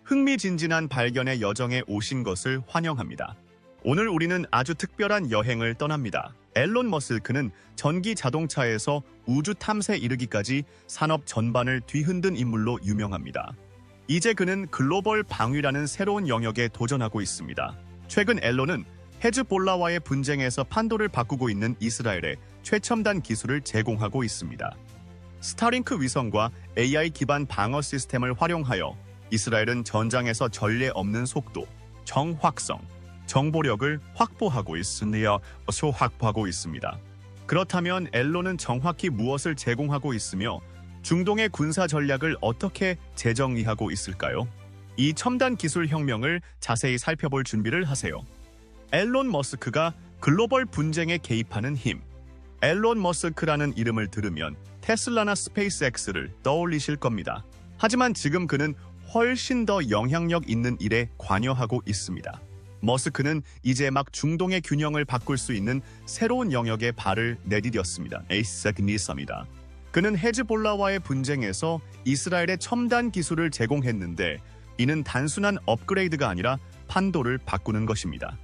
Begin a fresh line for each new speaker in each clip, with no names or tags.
흥미진진한 발견의 여정에 오신 것을 환영합니다. 오늘 우리는 아주 특별한 여행을 떠납니다. 앨런 머스크는 전기 자동차에서 우주 탐사에 이르기까지 산업 전반을 뒤흔든 인물로 유명합니다. 이제 그는 글로벌 방위라는 새로운 영역에 도전하고 있습니다. 최근 앨런은 헤즈볼라와의 분쟁에서 판도를 바꾸고 있는 이스라엘에 최첨단 기술을 제공하고 있습니다. 스타링크 위성과 AI 기반 방어 시스템을 활용하여 이스라엘은 전장에서 전례 없는 속도, 정확성, 정보력을 확보하고 있습니다. 그렇다면 앨런은 정확히 무엇을 제공하고 있으며 중동의 군사 전략을 어떻게 재정의하고 있을까요? 이 첨단 기술 혁명을 자세히 살펴볼 준비를 하세요. 앨런 머스크가 글로벌 분쟁에 개입하는 힘. 앨런 머스크라는 이름을 들으면 테슬라나 스페이스X를 떠올리실 겁니다. 하지만 지금 그는 훨씬 더 영향력 있는 일에 관여하고 있습니다. 머스크는 이제 막 중동의 균형을 바꿀 수 있는 새로운 영역에 발을 내디뎠습니다. 에이스니스입니다. 그는 헤즈볼라와의 분쟁에서 이스라엘에 첨단 기술을 제공했는데 이는 단순한 업그레이드가 아니라 판도를 바꾸는 것입니다.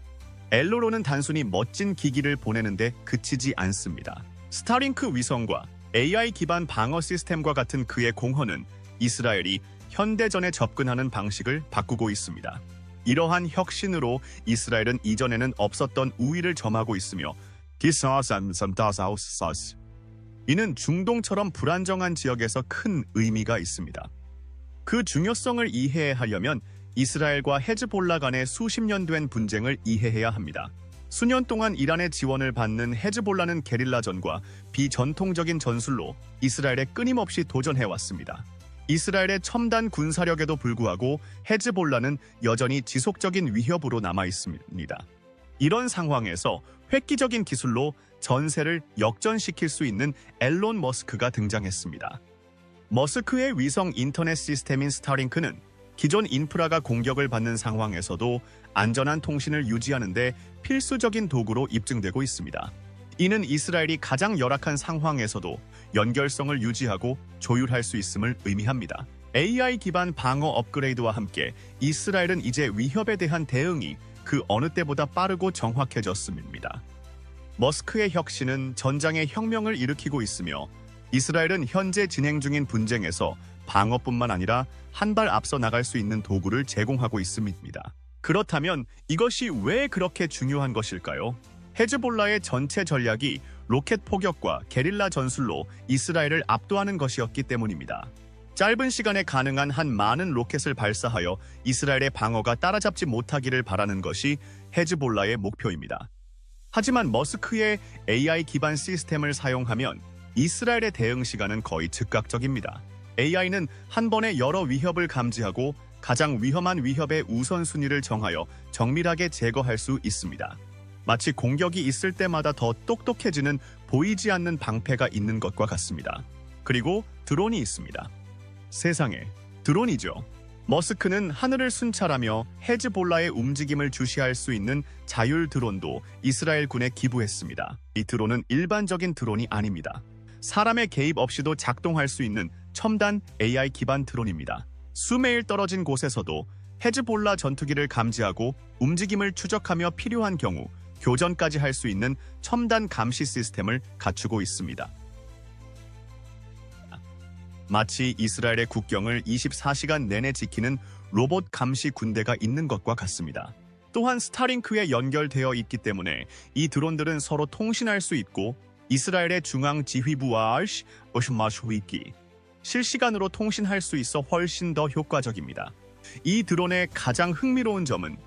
앨런은 단순히 멋진 기기를 보내는데 그치지 않습니다. 스타링크 위성과 AI 기반 방어 시스템과 같은 그의 공헌은 이스라엘이 현대전에 접근하는 방식을 바꾸고 있습니다. 이러한 혁신으로 이스라엘은 이전에는 없었던 우위를 점하고 있으며 이는 중동처럼 불안정한 지역에서 큰 의미가 있습니다. 그 중요성을 이해하려면 이스라엘과 헤즈볼라 간의 수십 년 된 분쟁을 이해해야 합니다. 수년 동안 이란의 지원을 받는 헤즈볼라는 게릴라전과 비전통적인 전술로 이스라엘에 끊임없이 도전해왔습니다. 이스라엘의 첨단 군사력에도 불구하고 헤즈볼라는 여전히 지속적인 위협으로 남아있습니다. 이런 상황에서 획기적인 기술로 전세를 역전시킬 수 있는 앨런 머스크가 등장했습니다. 머스크의 위성 인터넷 시스템인 스타링크는 기존 인프라가 공격을 받는 상황에서도 안전한 통신을 유지하는 데 필수적인 도구로 입증되고 있습니다. 이는 이스라엘이 가장 열악한 상황에서도 연결성을 유지하고 조율할 수 있음을 의미합니다. AI 기반 방어 업그레이드와 함께 이스라엘은 이제 위협에 대한 대응이 그 어느 때보다 빠르고 정확해졌습니다. 머스크의 혁신은 전장의 혁명을 일으키고 있으며 이스라엘은 현재 진행 중인 분쟁에서 방어뿐만 아니라 한 발 앞서 나갈 수 있는 도구를 제공하고 있습니다. 그렇다면 이것이 왜 그렇게 중요한 것일까요? 헤즈볼라의 전체 전략이 로켓 포격과 게릴라 전술로 이스라엘을 압도하는 것이었기 때문입니다. 짧은 시간에 가능한 한 많은 로켓을 발사하여 이스라엘의 방어가 따라잡지 못하기를 바라는 것이 헤즈볼라의 목표입니다. 하지만 머스크의 AI 기반 시스템을 사용하면 이스라엘의 대응 시간은 거의 즉각적입니다. AI는 한 번에 여러 위협을 감지하고 가장 위험한 위협의 우선순위를 정하여 정밀하게 제거할 수 있습니다. 마치 공격이 있을 때마다 더 똑똑해지는 보이지 않는 방패가 있는 것과 같습니다. 그리고 드론이 있습니다. 세상에, 드론이죠. 머스크는 하늘을 순찰하며 헤즈볼라의 움직임을 주시할 수 있는 자율 드론도 이스라엘 군에 기부했습니다. 이 드론은 일반적인 드론이 아닙니다. 사람의 개입 없이도 작동할 수 있는 첨단 AI 기반 드론입니다. 수메일 떨어진 곳에서도 헤즈볼라 전투기를 감지하고 움직임을 추적하며 필요한 경우 교전까지 할 수 있는 첨단 감시 시스템을 갖추고 있습니다. 마치 이스라엘의 국경을 24시간 내내 지키는 로봇 감시 군대가 있는 것과 같습니다. 또한 스타링크에 연결되어 있기 때문에 이 드론들은 서로 통신할 수 있고 이스라엘의 중앙 지휘부와 실시간으로 통신할 수 있어 훨씬 더 효과적입니다. 이 드론의 가장 흥미로운 점은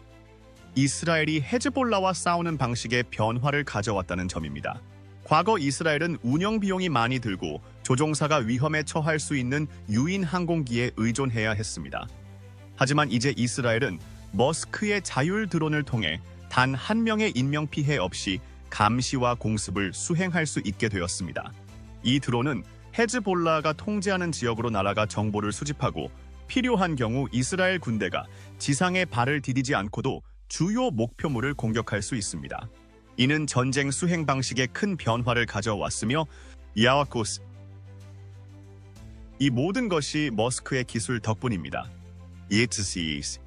이스라엘이 헤즈볼라와 싸우는 방식에 변화를 가져왔다는 점입니다. 과거 이스라엘은 운영 비용이 많이 들고 조종사가 위험에 처할 수 있는 유인 항공기에 의존해야 했습니다. 하지만 이제 이스라엘은 머스크의 자율 드론을 통해 단 한 명의 인명피해 없이 감시와 공습을 수행할 수 있게 되었습니다. 이 드론은 헤즈볼라가 통제하는 지역으로 날아가 정보를 수집하고 필요한 경우 이스라엘 군대가 지상에 발을 디디지 않고도 주요 목표물을 공격할 수 있습니다. 이는 전쟁 수행 방식에 큰 변화를 가져왔으며 이 모든 것이 머스크의 기술 덕분입니다. 예트시스.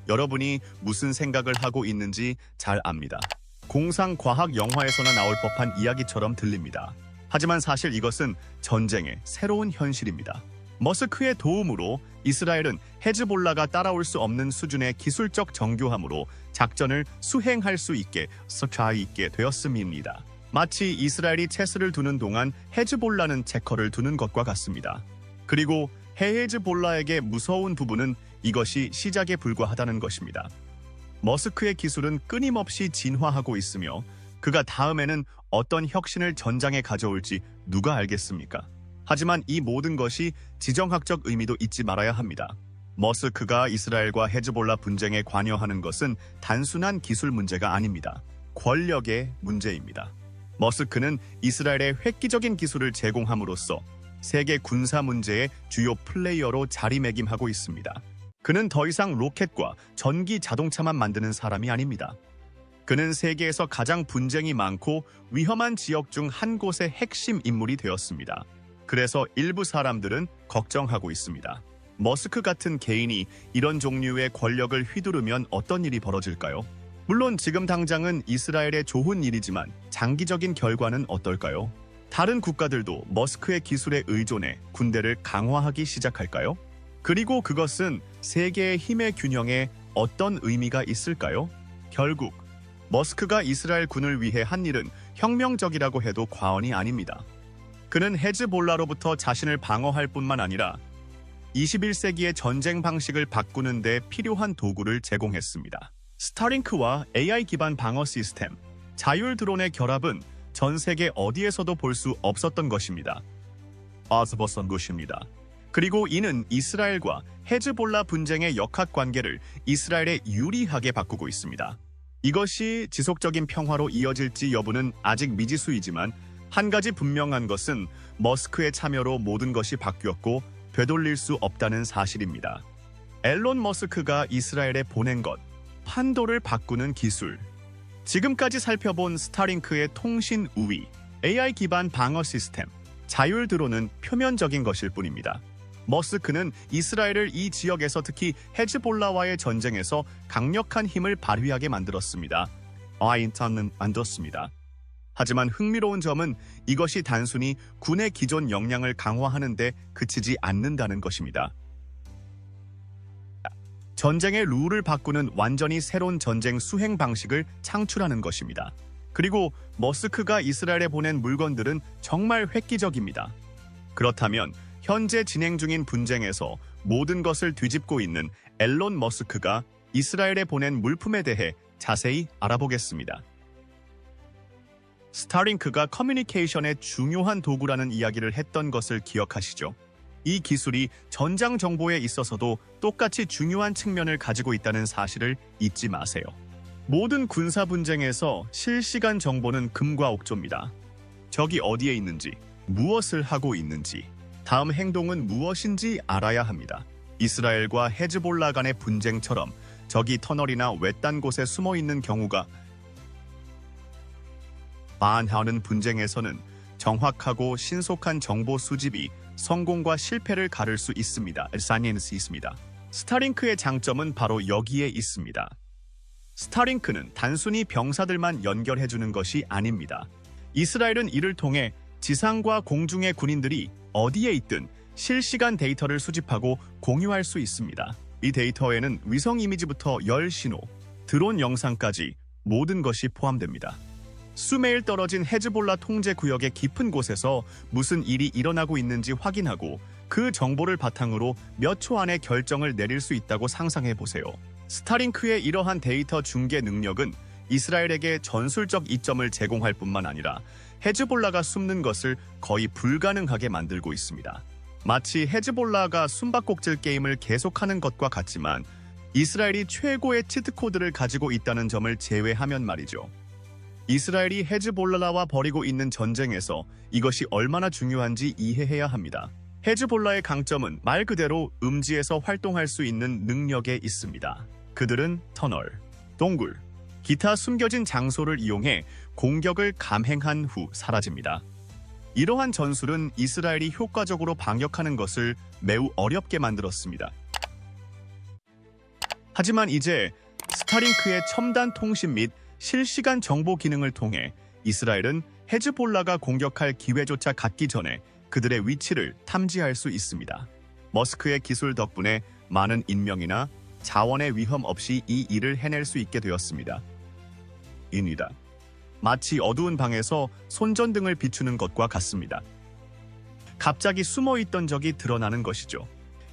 여러분이 무슨 생각을 하고 있는지 잘 압니다. 공상과학 영화에서나 나올 법한 이야기처럼 들립니다. 하지만 사실 이것은 전쟁의 새로운 현실입니다. 머스크의 도움으로 이스라엘은 헤즈볼라가 따라올 수 없는 수준의 기술적 정교함으로 작전을 수행할 수 있게 되었음입니다. 마치 이스라엘이 체스를 두는 동안 헤즈볼라는 체커를 두는 것과 같습니다. 그리고 헤즈볼라에게 무서운 부분은 이것이 시작에 불과하다는 것입니다. 머스크의 기술은 끊임없이 진화하고 있으며 그가 다음에는 어떤 혁신을 전장에 가져올지 누가 알겠습니까? 하지만 이 모든 것이 지정학적 의미도 잊지 말아야 합니다. 머스크가 이스라엘과 헤즈볼라 분쟁에 관여하는 것은 단순한 기술 문제가 아닙니다. 권력의 문제입니다. 머스크는 이스라엘에 획기적인 기술을 제공함으로써 세계 군사 문제의 주요 플레이어로 자리매김하고 있습니다. 그는 더 이상 로켓과 전기 자동차만 만드는 사람이 아닙니다. 그는 세계에서 가장 분쟁이 많고 위험한 지역 중 한 곳의 핵심 인물이 되었습니다. 그래서 일부 사람들은 걱정하고 있습니다. 머스크 같은 개인이 이런 종류의 권력을 휘두르면 어떤 일이 벌어질까요? 물론 지금 당장은 이스라엘의 좋은 일이지만 장기적인 결과는 어떨까요? 다른 국가들도 머스크의 기술에 의존해 군대를 강화하기 시작할까요? 그리고 그것은 세계의 힘의 균형에 어떤 의미가 있을까요? 결국 머스크가 이스라엘 군을 위해 한 일은 혁명적이라고 해도 과언이 아닙니다. 그는 헤즈볼라로부터 자신을 방어할 뿐만 아니라 21세기의 전쟁 방식을 바꾸는 데 필요한 도구를 제공했습니다. 스타링크와 AI 기반 방어 시스템, 자율 드론의 결합은 전 세계 어디에서도 볼 수 없었던 것입니다. 그리고 이는 이스라엘과 헤즈볼라 분쟁의 역학관계를 이스라엘에 유리하게 바꾸고 있습니다. 이것이 지속적인 평화로 이어질지 여부는 아직 미지수이지만 한 가지 분명한 것은 머스크의 참여로 모든 것이 바뀌었고 되돌릴 수 없다는 사실입니다. 앨런 머스크가 이스라엘에 보낸 것, 판도를 바꾸는 기술. 지금까지 살펴본 스타링크의 통신 우위, AI 기반 방어 시스템, 자율 드론은 표면적인 것일 뿐입니다. 머스크는 이스라엘을 이 지역에서 특히 헤즈볼라와의 전쟁에서 강력한 힘을 발휘하게 만들었습니다. 하지만 흥미로운 점은 이것이 단순히 군의 기존 역량을 강화하는 데 그치지 않는다는 것입니다. 전쟁의 룰을 바꾸는 완전히 새로운 전쟁 수행 방식을 창출하는 것입니다. 그리고 머스크가 이스라엘에 보낸 물건들은 정말 획기적입니다. 그렇다면 현재 진행 중인 분쟁에서 모든 것을 뒤집고 있는 앨런 머스크가 이스라엘에 보낸 물품에 대해 자세히 알아보겠습니다. 스타링크가 커뮤니케이션의 중요한 도구라는 이야기를 했던 것을 기억하시죠? 이 기술이 전장 정보에 있어서도 똑같이 중요한 측면을 가지고 있다는 사실을 잊지 마세요. 모든 군사 분쟁에서 실시간 정보는 금과 옥조입니다. 적이 어디에 있는지, 무엇을 하고 있는지, 다음 행동은 무엇인지 알아야 합니다. 이스라엘과 헤즈볼라 간의 분쟁처럼 적이 터널이나 외딴 곳에 숨어 있는 경우가 많은 분쟁에서는 정확하고 신속한 정보 수집이 성공과 실패를 가를 수 있습니다. 스타링크의 장점은 바로 여기에 있습니다. 스타링크는 단순히 병사들만 연결해주는 것이 아닙니다. 이스라엘은 이를 통해 지상과 공중의 군인들이 어디에 있든 실시간 데이터를 수집하고 공유할 수 있습니다. 이 데이터에는 위성 이미지부터 열 신호, 드론 영상까지 모든 것이 포함됩니다. 수메일 떨어진 헤즈볼라 통제 구역의 깊은 곳에서 무슨 일이 일어나고 있는지 확인하고 그 정보를 바탕으로 몇 초 안에 결정을 내릴 수 있다고 상상해 보세요. 스타링크의 이러한 데이터 중계 능력은 이스라엘에게 전술적 이점을 제공할 뿐만 아니라 헤즈볼라가 숨는 것을 거의 불가능하게 만들고 있습니다. 마치 헤즈볼라가 숨바꼭질 게임을 계속하는 것과 같지만 이스라엘이 최고의 치트코드를 가지고 있다는 점을 제외하면 말이죠. 이스라엘이 헤즈볼라와 벌이고 있는 전쟁에서 이것이 얼마나 중요한지 이해해야 합니다. 헤즈볼라의 강점은 말 그대로 음지에서 활동할 수 있는 능력에 있습니다. 그들은 터널, 동굴, 기타 숨겨진 장소를 이용해 공격을 감행한 후 사라집니다. 이러한 전술은 이스라엘이 효과적으로 방역하는 것을 매우 어렵게 만들었습니다. 하지만 이제 스타링크의 첨단 통신 및 실시간 정보 기능을 통해 이스라엘은 헤즈볼라가 공격할 기회조차 갖기 전에 그들의 위치를 탐지할 수 있습니다. 머스크의 기술 덕분에 많은 인명이나 자원의 위험 없이 이 일을 해낼 수 있게 되었습니다. 입니다. 마치 어두운 방에서 손전등을 비추는 것과 같습니다. 갑자기 숨어있던 적이 드러나는 것이죠.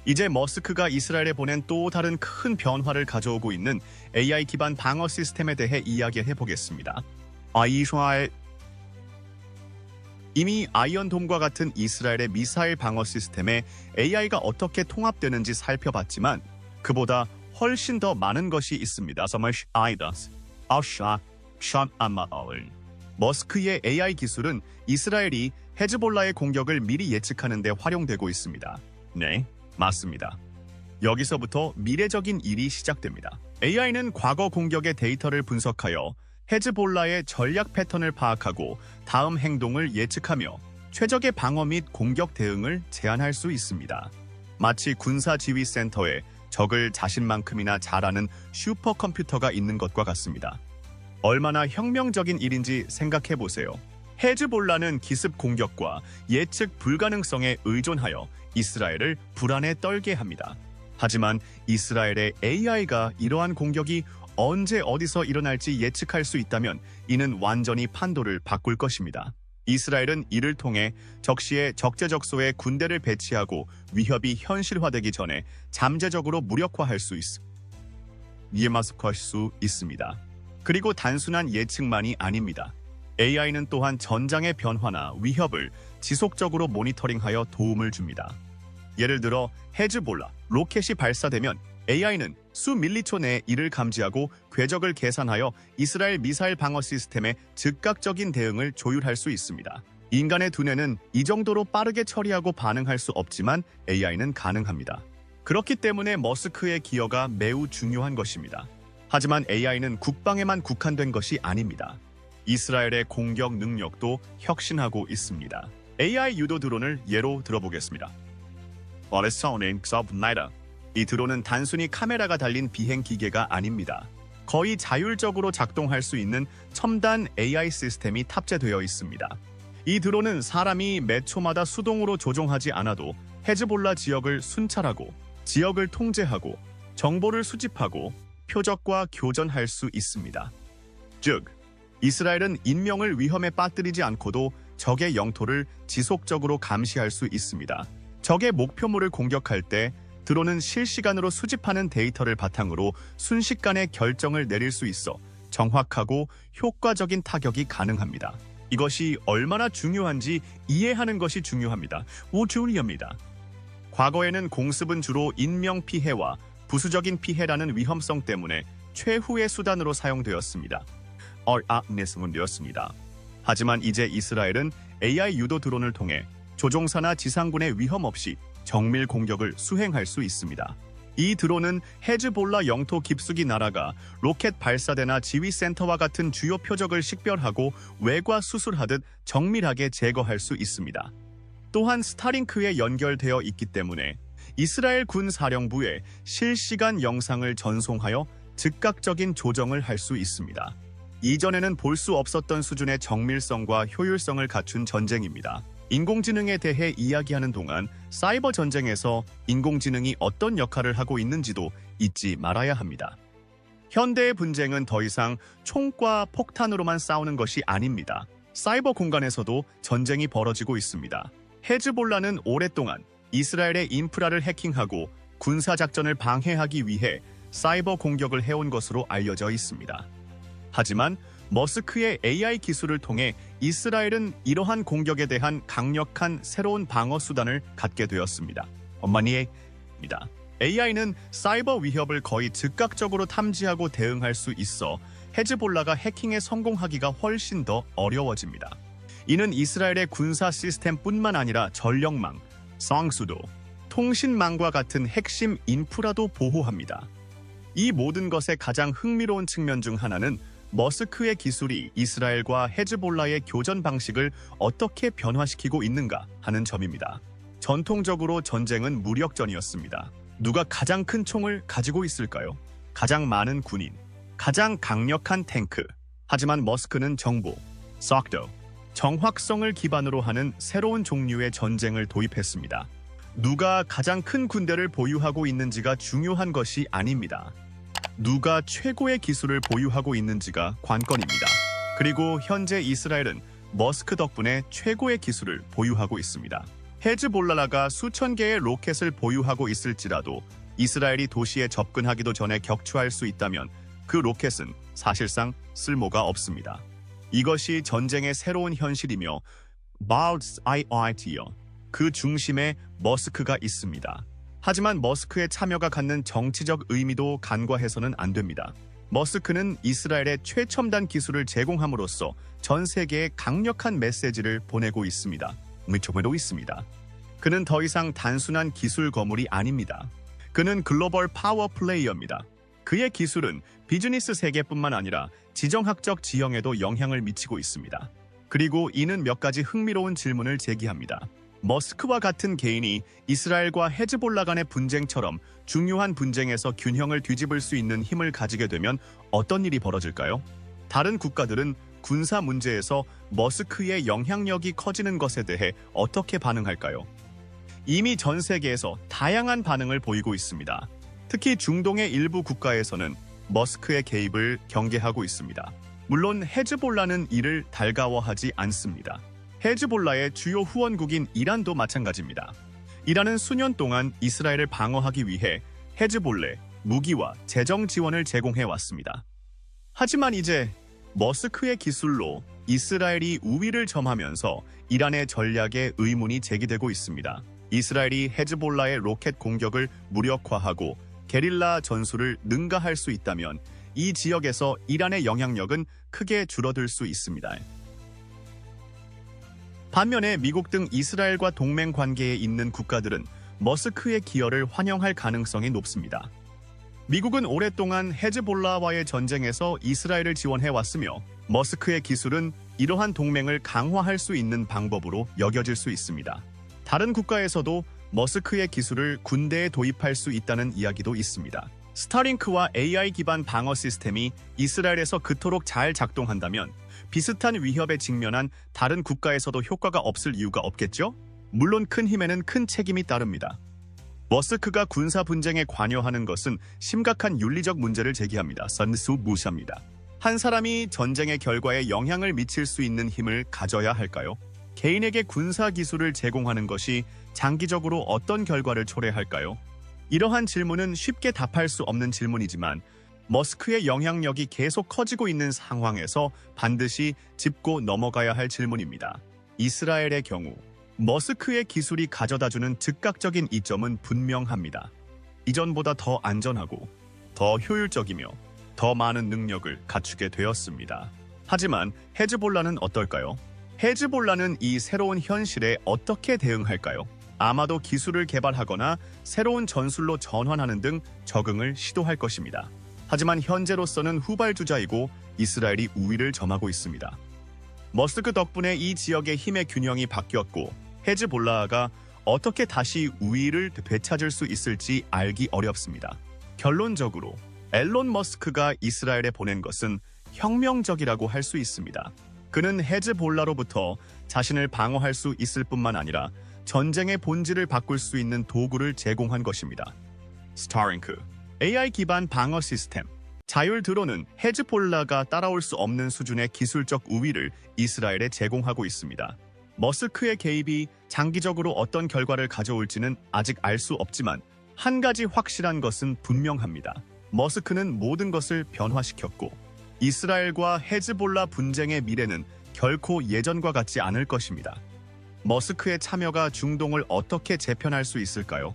이제 머스크가 이스라엘에 보낸 또 다른 큰 변화를 가져오고 있는 AI 기반 방어 시스템에 대해 이야기해 보겠습니다. 이스라엘 이미 아이언돔과 같은 이스라엘의 미사일 방어 시스템에 AI가 어떻게 통합되는지 살펴봤지만 그보다 훨씬 더 많은 것이 있습니다. 머스크의 AI 기술은 이스라엘이 헤즈볼라의 공격을 미리 예측하는 데 활용되고 있습니다. 네, 맞습니다. 여기서부터 미래적인 일이 시작됩니다. AI는 과거 공격의 데이터를 분석하여 헤즈볼라의 전략 패턴을 파악하고 다음 행동을 예측하며 최적의 방어 및 공격 대응을 제안할 수 있습니다. 마치 군사지휘센터에 적을 자신만큼이나 잘 아는 슈퍼컴퓨터가 있는 것과 같습니다. 얼마나 혁명적인 일인지 생각해 보세요. 헤즈볼라는 기습 공격과 예측 불가능성에 의존하여 이스라엘을 불안에 떨게 합니다. 하지만 이스라엘의 AI가 이러한 공격이 언제 어디서 일어날지 예측할 수 있다면 이는 완전히 판도를 바꿀 것입니다. 이스라엘은 이를 통해 적시에 적재적소에 군대를 배치하고 위협이 현실화되기 전에 잠재적으로 무력화할 수 있습니다. 그리고 단순한 예측만이 아닙니다. AI는 또한 전장의 변화나 위협을 지속적으로 모니터링하여 도움을 줍니다. 예를 들어 헤즈볼라 로켓이 발사되면 AI는 수 밀리초 내에 이를 감지하고 궤적을 계산하여 이스라엘 미사일 방어 시스템에 즉각적인 대응을 조율할 수 있습니다. 인간의 두뇌는 이 정도로 빠르게 처리하고 반응할 수 없지만 AI는 가능합니다. 그렇기 때문에 머스크의 기여가 매우 중요한 것입니다. 하지만 AI는 국방에만 국한된 것이 아닙니다. 이스라엘의 공격 능력도 혁신하고 있습니다. AI 유도 드론을 예로 들어보겠습니다. 이 드론은 단순히 카메라가 달린 비행 기계가 아닙니다. 거의 자율적으로 작동할 수 있는 첨단 AI 시스템이 탑재되어 있습니다. 이 드론은 사람이 매 초마다 수동으로 조종하지 않아도 헤즈볼라 지역을 순찰하고 지역을 통제하고 정보를 수집하고 표적과 교전할 수 있습니다. 즉, 이스라엘은 인명을 위험에 빠뜨리지 않고도 적의 영토를 지속적으로 감시할 수 있습니다. 적의 목표물을 공격할 때 드론은 실시간으로 수집하는 데이터를 바탕으로 순식간에 결정을 내릴 수 있어 정확하고 효과적인 타격이 가능합니다. 이것이 얼마나 중요한지 이해하는 것이 중요합니다. 과거에는 공습은 주로 인명 피해와 부수적인 피해라는 위험성 때문에 최후의 수단으로 사용되었습니다. 하지만 이제 이스라엘은 AI 유도 드론을 통해 조종사나 지상군의 위험 없이 정밀 공격을 수행할 수 있습니다. 이 드론은 헤즈볼라 영토 깊숙이 날아가 로켓 발사대나 지휘센터와 같은 주요 표적을 식별하고 외과 수술하듯 정밀하게 제거할 수 있습니다. 또한 스타링크에 연결되어 있기 때문에 이스라엘 군 사령부에 실시간 영상을 전송하여 즉각적인 조정을 할 수 있습니다. 이전에는 볼 수 없었던 수준의 정밀성과 효율성을 갖춘 전쟁입니다. 인공지능에 대해 이야기하는 동안 사이버 전쟁에서 인공지능이 어떤 역할을 하고 있는지도 잊지 말아야 합니다. 현대의 분쟁은 더 이상 총과 폭탄으로만 싸우는 것이 아닙니다. 사이버 공간에서도 전쟁이 벌어지고 있습니다. 헤즈볼라는 오랫동안 이스라엘의 인프라를 해킹하고 군사작전을 방해하기 위해 사이버 공격을 해온 것으로 알려져 있습니다. 하지만 머스크의 AI 기술을 통해 이스라엘은 이러한 공격에 대한 강력한 새로운 방어 수단을 갖게 되었습니다. AI는 사이버 위협을 거의 즉각적으로 탐지하고 대응할 수 있어 헤즈볼라가 해킹에 성공하기가 훨씬 더 어려워집니다. 이는 이스라엘의 군사 시스템뿐만 아니라 전력망, 상수도, 통신망과 같은 핵심 인프라도 보호합니다. 이 모든 것의 가장 흥미로운 측면 중 하나는 머스크의 기술이 이스라엘과 헤즈볼라의 교전 방식을 어떻게 변화시키고 있는가 하는 점입니다. 전통적으로 전쟁은 무력전이었습니다. 누가 가장 큰 총을 가지고 있을까요? 가장 많은 군인, 가장 강력한 탱크. 하지만 머스크는 정보, 속도, 정확성을 기반으로 하는 새로운 종류의 전쟁을 도입했습니다. 누가 가장 큰 군대를 보유하고 있는지가 중요한 것이 아닙니다. 누가 최고의 기술을 보유하고 있는지가 관건입니다. 그리고 현재 이스라엘은 머스크 덕분에 최고의 기술을 보유하고 있습니다. 헤즈볼라가 수천 개의 로켓을 보유하고 있을지라도 이스라엘이 도시에 접근하기도 전에 격추할 수 있다면 그 로켓은 사실상 쓸모가 없습니다. 이것이 전쟁의 새로운 현실이며 BALDSIOIT요. 그 중심에 머스크가 있습니다. 하지만 머스크의 참여가 갖는 정치적 의미도 간과해서는 안 됩니다. 머스크는 이스라엘의 최첨단 기술을 제공함으로써 전 세계에 강력한 메시지를 보내고 있습니다. 미쳐보도 있습니다. 그는 더 이상 단순한 기술 거물이 아닙니다. 그는 글로벌 파워 플레이어입니다. 그의 기술은 비즈니스 세계뿐만 아니라 지정학적 지형에도 영향을 미치고 있습니다. 그리고 이는 몇 가지 흥미로운 질문을 제기합니다. 머스크와 같은 개인이 이스라엘과 헤즈볼라 간의 분쟁처럼 중요한 분쟁에서 균형을 뒤집을 수 있는 힘을 가지게 되면 어떤 일이 벌어질까요? 다른 국가들은 군사 문제에서 머스크의 영향력이 커지는 것에 대해 어떻게 반응할까요? 이미 전 세계에서 다양한 반응을 보이고 있습니다. 특히 중동의 일부 국가에서는 머스크의 개입을 경계하고 있습니다. 물론 헤즈볼라는 이를 달가워하지 않습니다. 헤즈볼라의 주요 후원국인 이란도 마찬가지입니다. 이란은 수년 동안 이스라엘을 방어하기 위해 헤즈볼레, 무기와 재정 지원을 제공해 왔습니다. 하지만 이제 머스크의 기술로 이스라엘이 우위를 점하면서 이란의 전략에 의문이 제기되고 있습니다. 이스라엘이 헤즈볼라의 로켓 공격을 무력화하고 게릴라 전술을 능가할 수 있다면 이 지역에서 이란의 영향력은 크게 줄어들 수 있습니다. 반면에 미국 등 이스라엘과 동맹 관계에 있는 국가들은 머스크의 기여를 환영할 가능성이 높습니다. 미국은 오랫동안 헤즈볼라와의 전쟁에서 이스라엘을 지원해왔으며 머스크의 기술은 이러한 동맹을 강화할 수 있는 방법으로 여겨질 수 있습니다. 다른 국가에서도 머스크의 기술을 군대에 도입할 수 있다는 이야기도 있습니다. 스타링크와 AI 기반 방어 시스템이 이스라엘에서 그토록 잘 작동한다면 비슷한 위협에 직면한 다른 국가에서도 효과가 없을 이유가 없겠죠? 물론 큰 힘에는 큰 책임이 따릅니다. 머스크가 군사 분쟁에 관여하는 것은 심각한 윤리적 문제를 제기합니다. 선수 무시합니다. 한 사람이 전쟁의 결과에 영향을 미칠 수 있는 힘을 가져야 할까요? 개인에게 군사 기술을 제공하는 것이 장기적으로 어떤 결과를 초래할까요? 이러한 질문은 쉽게 답할 수 없는 질문이지만 머스크의 영향력이 계속 커지고 있는 상황에서 반드시 짚고 넘어가야 할 질문입니다. 이스라엘의 경우 머스크의 기술이 가져다주는 즉각적인 이점은 분명합니다. 이전보다 더 안전하고 더 효율적이며 더 많은 능력을 갖추게 되었습니다. 하지만 헤즈볼라는 어떨까요? 헤즈볼라는 이 새로운 현실에 어떻게 대응할까요? 아마도 기술을 개발하거나 새로운 전술로 전환하는 등 적응을 시도할 것입니다. 하지만 현재로서는 후발주자이고 이스라엘이 우위를 점하고 있습니다. 머스크 덕분에 이 지역의 힘의 균형이 바뀌었고 헤즈볼라가 어떻게 다시 우위를 되찾을 수 있을지 알기 어렵습니다. 결론적으로 앨런 머스크가 이스라엘에 보낸 것은 혁명적이라고 할 수 있습니다. 그는 헤즈볼라로부터 자신을 방어할 수 있을 뿐만 아니라 전쟁의 본질을 바꿀 수 있는 도구를 제공한 것입니다. 스타링크, AI 기반 방어 시스템, 자율 드론은 헤즈볼라가 따라올 수 없는 수준의 기술적 우위를 이스라엘에 제공하고 있습니다. 머스크의 개입이 장기적으로 어떤 결과를 가져올지는 아직 알 수 없지만 한 가지 확실한 것은 분명합니다. 머스크는 모든 것을 변화시켰고 이스라엘과 헤즈볼라 분쟁의 미래는 결코 예전과 같지 않을 것입니다. 머스크의 참여가 중동을 어떻게 재편할 수 있을까요?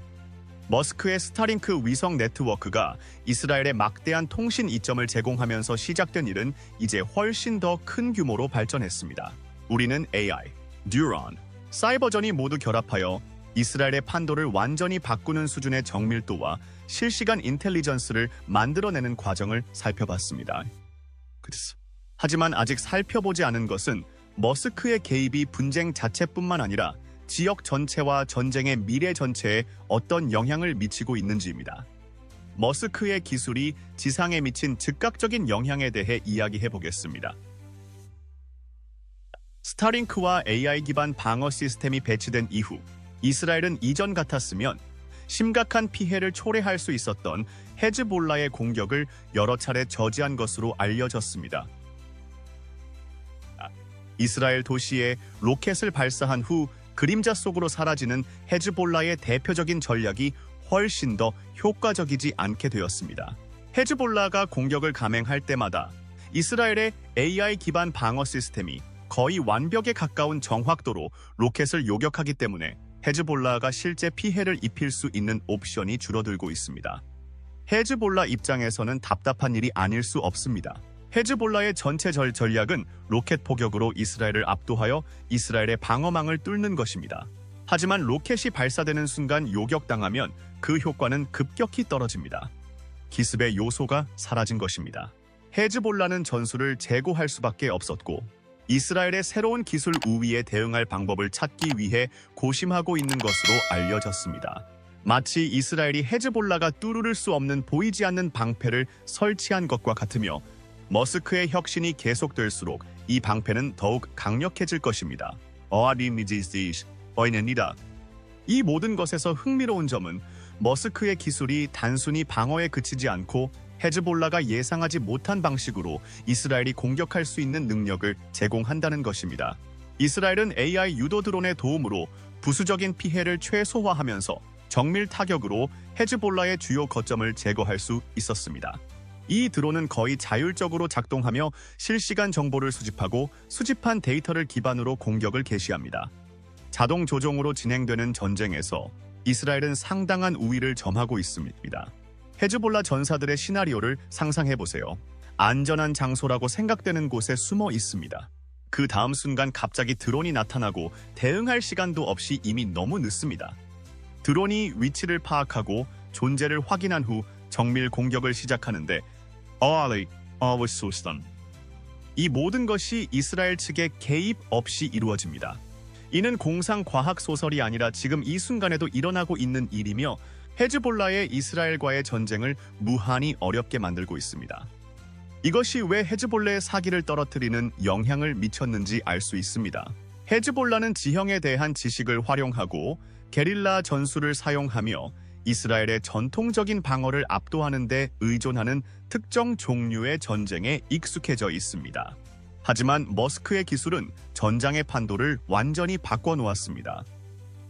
머스크의 스타링크 위성 네트워크가 이스라엘에 막대한 통신 이점을 제공하면서 시작된 일은 이제 훨씬 더 큰 규모로 발전했습니다. 우리는 AI, 뉴런, 사이버전이 모두 결합하여 이스라엘의 판도를 완전히 바꾸는 수준의 정밀도와 실시간 인텔리전스를 만들어내는 과정을 살펴봤습니다. 하지만 아직 살펴보지 않은 것은 머스크의 개입이 분쟁 자체뿐만 아니라 지역 전체와 전쟁의 미래 전체에 어떤 영향을 미치고 있는지입니다. 머스크의 기술이 지상에 미친 즉각적인 영향에 대해 이야기해 보겠습니다. 스타링크와 AI 기반 방어 시스템이 배치된 이후 이스라엘은 이전 같았으면 심각한 피해를 초래할 수 있었던 헤즈볼라의 공격을 여러 차례 저지한 것으로 알려졌습니다. 이스라엘 도시에 로켓을 발사한 후 그림자 속으로 사라지는 헤즈볼라의 대표적인 전략이 훨씬 더 효과적이지 않게 되었습니다. 헤즈볼라가 공격을 감행할 때마다 이스라엘의 AI 기반 방어 시스템이 거의 완벽에 가까운 정확도로 로켓을 요격하기 때문에 헤즈볼라가 실제 피해를 입힐 수 있는 옵션이 줄어들고 있습니다. 헤즈볼라 입장에서는 답답한 일이 아닐 수 없습니다. 헤즈볼라의 전체 전략은 로켓 포격으로 이스라엘을 압도하여 이스라엘의 방어망을 뚫는 것입니다. 하지만 로켓이 발사되는 순간 요격당하면 그 효과는 급격히 떨어집니다. 기습의 요소가 사라진 것입니다. 헤즈볼라는 전술을 재고할 수밖에 없었고 이스라엘의 새로운 기술 우위에 대응할 방법을 찾기 위해 고심하고 있는 것으로 알려졌습니다. 마치 이스라엘이 헤즈볼라가 뚫을 수 없는 보이지 않는 방패를 설치한 것과 같으며 머스크의 혁신이 계속될수록 이 방패는 더욱 강력해질 것입니다. 이 모든 것에서 흥미로운 점은 머스크의 기술이 단순히 방어에 그치지 않고 헤즈볼라가 예상하지 못한 방식으로 이스라엘이 공격할 수 있는 능력을 제공한다는 것입니다. 이스라엘은 AI 유도 드론의 도움으로 부수적인 피해를 최소화하면서 정밀 타격으로 헤즈볼라의 주요 거점을 제거할 수 있었습니다. 이 드론은 거의 자율적으로 작동하며 실시간 정보를 수집하고 수집한 데이터를 기반으로 공격을 개시합니다. 자동 조종으로 진행되는 전쟁에서 이스라엘은 상당한 우위를 점하고 있습니다. 헤즈볼라 전사들의 시나리오를 상상해보세요. 안전한 장소라고 생각되는 곳에 숨어 있습니다. 그 다음 순간 갑자기 드론이 나타나고 대응할 시간도 없이 이미 너무 늦습니다. 드론이 위치를 파악하고 존재를 확인한 후 정밀 공격을 시작하는데 이 모든 것이 이스라엘 측의 개입 없이 이루어집니다. 이는 공상 과학 소설이 아니라 지금 이 순간에도 일어나고 있는 일이며 헤즈볼라의 이스라엘과의 전쟁을 무한히 어렵게 만들고 있습니다. 이것이 왜 헤즈볼라의 사기를 떨어뜨리는 영향을 미쳤는지 알 수 있습니다. 헤즈볼라는 지형에 대한 지식을 활용하고 게릴라 전술을 사용하며 이스라엘의 전통적인 방어를 압도하는 데 의존하는 특정 종류의 전쟁에 익숙해져 있습니다. 하지만 머스크의 기술은 전장의 판도를 완전히 바꿔놓았습니다.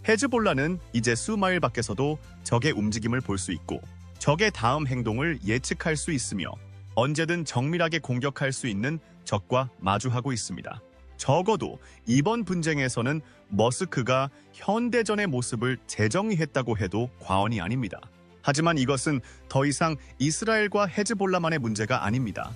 헤즈볼라는 이제 수마일 밖에서도 적의 움직임을 볼 수 있고 적의 다음 행동을 예측할 수 있으며 언제든 정밀하게 공격할 수 있는 적과 마주하고 있습니다. 적어도 이번 분쟁에서는 머스크가 현대전의 모습을 재정의했다고 해도 과언이 아닙니다. 하지만 이것은 더 이상 이스라엘과 헤즈볼라만의 문제가 아닙니다.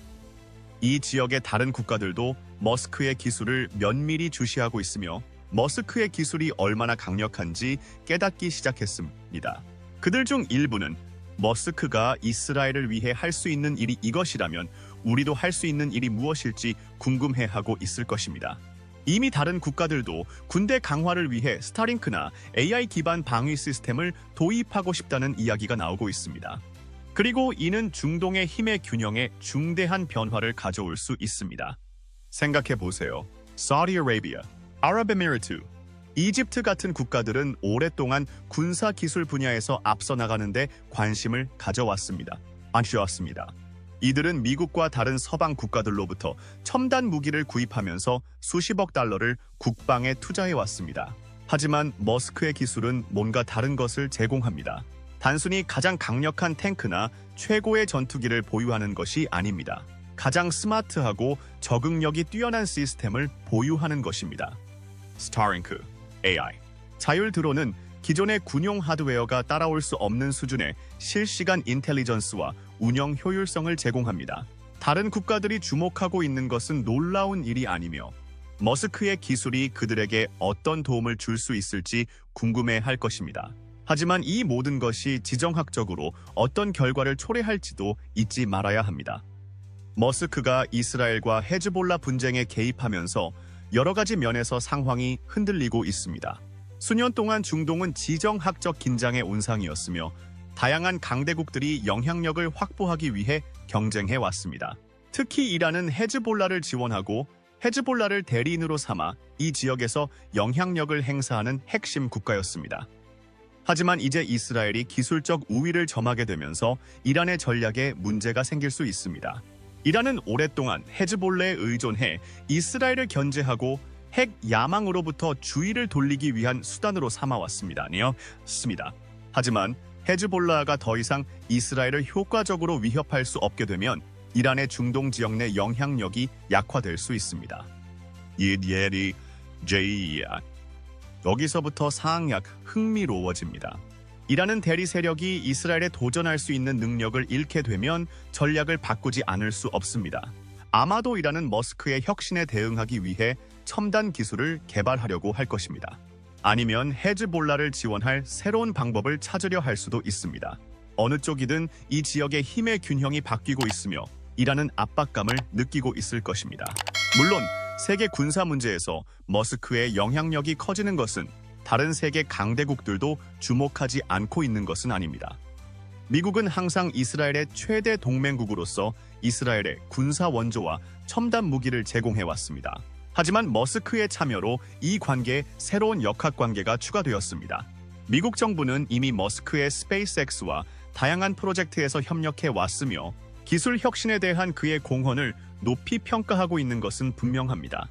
이 지역의 다른 국가들도 머스크의 기술을 면밀히 주시하고 있으며 머스크의 기술이 얼마나 강력한지 깨닫기 시작했습니다. 그들 중 일부는 머스크가 이스라엘을 위해 할 수 있는 일이 이것이라면 우리도 할 수 있는 일이 무엇일지 궁금해하고 있을 것입니다. 이미 다른 국가들도 군대 강화를 위해 스타링크나 AI 기반 방위 시스템을 도입하고 싶다는 이야기가 나오고 있습니다. 그리고 이는 중동의 힘의 균형에 중대한 변화를 가져올 수 있습니다. 생각해 보세요. 사우디아라비아, 아랍에미리트, 이집트 같은 국가들은 오랫동안 군사 기술 분야에서 앞서 나가는데 관심을 가져왔습니다. 이들은 미국과 다른 서방 국가들로부터 첨단 무기를 구입하면서 수십억 달러를 국방에 투자해왔습니다. 하지만 머스크의 기술은 뭔가 다른 것을 제공합니다. 단순히 가장 강력한 탱크나 최고의 전투기를 보유하는 것이 아닙니다. 가장 스마트하고 적응력이 뛰어난 시스템을 보유하는 것입니다. 스타링크, AI. 자율 드론은 기존의 군용 하드웨어가 따라올 수 없는 수준의 실시간 인텔리전스와 운영 효율성을 제공합니다. 다른 국가들이 주목하고 있는 것은 놀라운 일이 아니며 머스크의 기술이 그들에게 어떤 도움을 줄 수 있을지 궁금해할 것입니다. 하지만 이 모든 것이 지정학적으로 어떤 결과를 초래할지도 잊지 말아야 합니다. 머스크가 이스라엘과 헤즈볼라 분쟁에 개입하면서 여러 가지 면에서 상황이 흔들리고 있습니다. 수년 동안 중동은 지정학적 긴장의 온상이었으며 다양한 강대국들이 영향력을 확보하기 위해 경쟁해 왔습니다. 특히 이란은 헤즈볼라를 지원하고 헤즈볼라를 대리인으로 삼아 이 지역에서 영향력을 행사하는 핵심 국가였습니다. 하지만 이제 이스라엘이 기술적 우위를 점하게 되면서 이란의 전략에 문제가 생길 수 있습니다. 이란은 오랫동안 헤즈볼라에 의존해 이스라엘을 견제하고 핵 야망으로부터 주의를 돌리기 위한 수단으로 삼아왔습니다. 하지만 헤즈볼라가 더 이상 이스라엘을 효과적으로 위협할 수 없게 되면 이란의 중동 지역 내 영향력이 약화될 수 있습니다. 여기서부터 상약 흥미로워집니다. 이란은 대리 세력이 이스라엘에 도전할 수 있는 능력을 잃게 되면 전략을 바꾸지 않을 수 없습니다. 아마도 이란은 머스크의 혁신에 대응하기 위해 첨단 기술을 개발하려고 할 것입니다. 아니면 헤즈볼라를 지원할 새로운 방법을 찾으려 할 수도 있습니다. 어느 쪽이든 이 지역의 힘의 균형이 바뀌고 있으며 이란은 압박감을 느끼고 있을 것입니다. 물론 세계 군사 문제에서 머스크의 영향력이 커지는 것은 다른 세계 강대국들도 주목하지 않고 있는 것은 아닙니다. 미국은 항상 이스라엘의 최대 동맹국으로서 이스라엘의 군사 원조와 첨단 무기를 제공해왔습니다. 하지만 머스크의 참여로 이 관계에 새로운 역학관계가 추가되었습니다. 미국 정부는 이미 머스크의 스페이스X와 다양한 프로젝트에서 협력해왔으며 기술 혁신에 대한 그의 공헌을 높이 평가하고 있는 것은 분명합니다.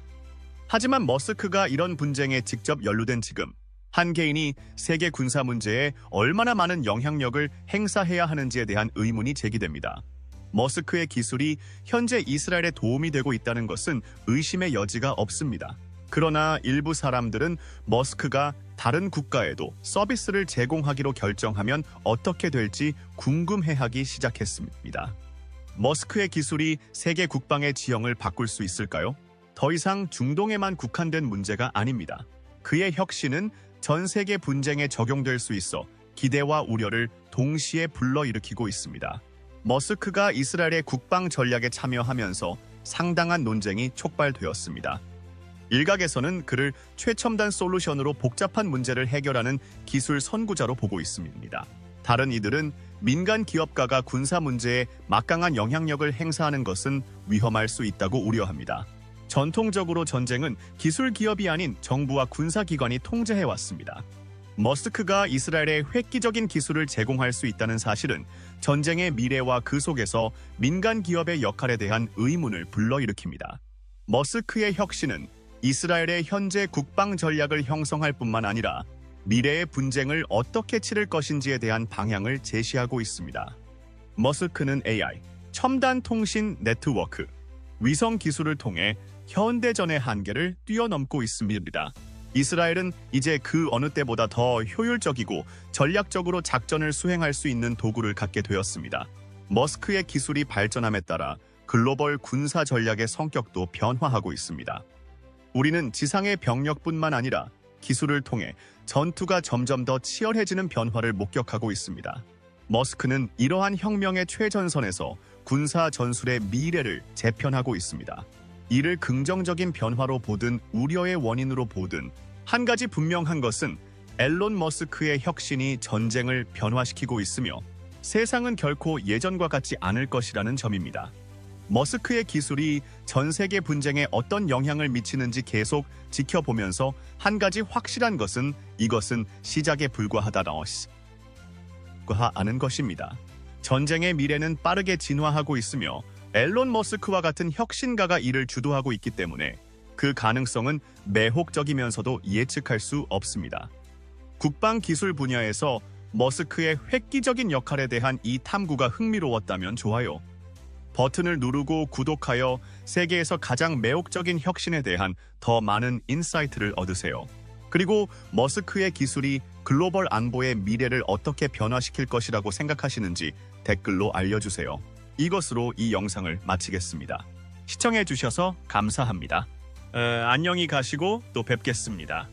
하지만 머스크가 이런 분쟁에 직접 연루된 지금 한 개인이 세계 군사 문제에 얼마나 많은 영향력을 행사해야 하는지에 대한 의문이 제기됩니다. 머스크의 기술이 현재 이스라엘에 도움이 되고 있다는 것은 의심의 여지가 없습니다. 그러나 일부 사람들은 머스크가 다른 국가에도 서비스를 제공하기로 결정하면 어떻게 될지 궁금해하기 시작했습니다. 머스크의 기술이 세계 국방의 지형을 바꿀 수 있을까요? 더 이상 중동에만 국한된 문제가 아닙니다. 그의 혁신은 전 세계 분쟁에 적용될 수 있어 기대와 우려를 동시에 불러일으키고 있습니다. 머스크가 이스라엘의 국방 전략에 참여하면서 상당한 논쟁이 촉발되었습니다. 일각에서는 그를 최첨단 솔루션으로 복잡한 문제를 해결하는 기술 선구자로 보고 있습니다. 다른 이들은 민간 기업가가 군사 문제에 막강한 영향력을 행사하는 것은 위험할 수 있다고 우려합니다. 전통적으로 전쟁은 기술 기업이 아닌 정부와 군사기관이 통제해왔습니다. 머스크가 이스라엘에 획기적인 기술을 제공할 수 있다는 사실은 전쟁의 미래와 그 속에서 민간 기업의 역할에 대한 의문을 불러일으킵니다. 머스크의 혁신은 이스라엘의 현재 국방 전략을 형성할 뿐만 아니라 미래의 분쟁을 어떻게 치를 것인지에 대한 방향을 제시하고 있습니다. 머스크는 AI, 첨단 통신 네트워크, 위성 기술을 통해 현대전의 한계를 뛰어넘고 있습니다. 이스라엘은 이제 그 어느 때보다 더 효율적이고 전략적으로 작전을 수행할 수 있는 도구를 갖게 되었습니다. 머스크의 기술이 발전함에 따라 글로벌 군사 전략의 성격도 변화하고 있습니다. 우리는 지상의 병력뿐만 아니라 기술을 통해 전투가 점점 더 치열해지는 변화를 목격하고 있습니다. 머스크는 이러한 혁명의 최전선에서 군사 전술의 미래를 재편하고 있습니다. 이를 긍정적인 변화로 보든 우려의 원인으로 보든 한 가지 분명한 것은 앨런 머스크의 혁신이 전쟁을 변화시키고 있으며 세상은 결코 예전과 같지 않을 것이라는 점입니다. 머스크의 기술이 전 세계 분쟁에 어떤 영향을 미치는지 계속 지켜보면서 한 가지 확실한 것은 이것은 시작에 불과하다는 것입니다. 전쟁의 미래는 빠르게 진화하고 있으며 앨런 머스크와 같은 혁신가가 이를 주도하고 있기 때문에 그 가능성은 매혹적이면서도 예측할 수 없습니다. 국방 기술 분야에서 머스크의 획기적인 역할에 대한 이 탐구가 흥미로웠다면 좋아요 버튼을 누르고 구독하여 세계에서 가장 매혹적인 혁신에 대한 더 많은 인사이트를 얻으세요. 그리고 머스크의 기술이 글로벌 안보의 미래를 어떻게 변화시킬 것이라고 생각하시는지 댓글로 알려주세요. 이것으로 이 영상을 마치겠습니다. 시청해주셔서 감사합니다. 안녕히 가시고 또 뵙겠습니다.